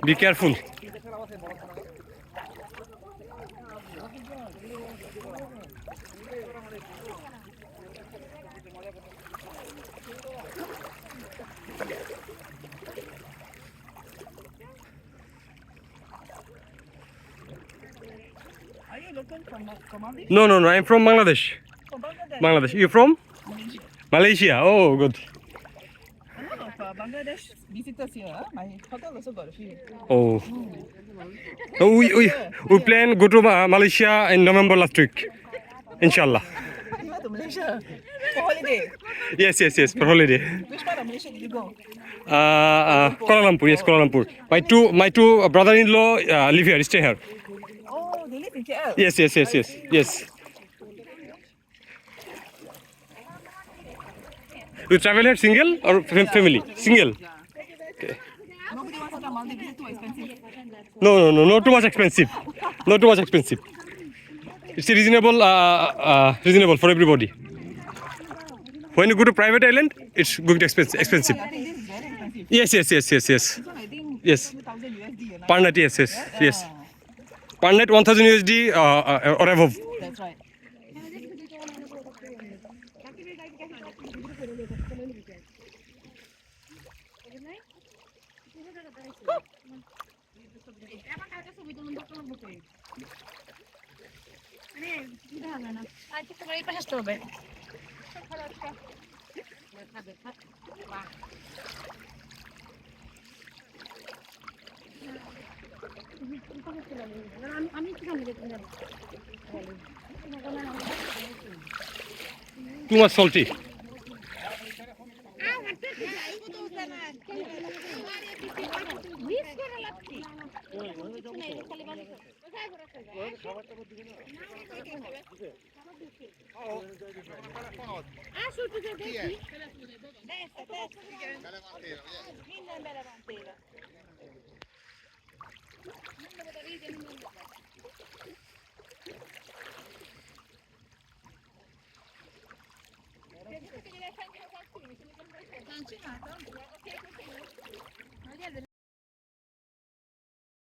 Be careful. Are you local from Maldives? No, no, no. I'm from Bangladesh. From Bangladesh? Bangladesh. You from? Malaysia. Malaysia. Oh, good. A lot of Bangladesh visitors here. Huh? My hotel also got a few. Oh. Oh, we plan go to Malaysia in November last week. Inshallah. You went to Malaysia for holiday. Yes, yes, yes. For holiday. Which part of Malaysia did you go? Kuala Lumpur. Yes, Kuala Lumpur. My two brother-in-law live here. Stay here. Oh, they live in KL. Yes, yes, yes, yes, yes. You travel here single or family? Single. Okay. Nobody wants to come Maldives. Is it too expensive? No, no, no, not too much expensive. Not too much expensive. It's reasonable for everybody. When you go to private island, it's going to expensive. I think this is very expensive. Yes, yes, yes, yes, yes. This one I think Yes. 2,000 USD. Per night, yes, yes, yes. Ah, Per night 1,000 USD or above. that's right. Too much salty. Minden bele van téve.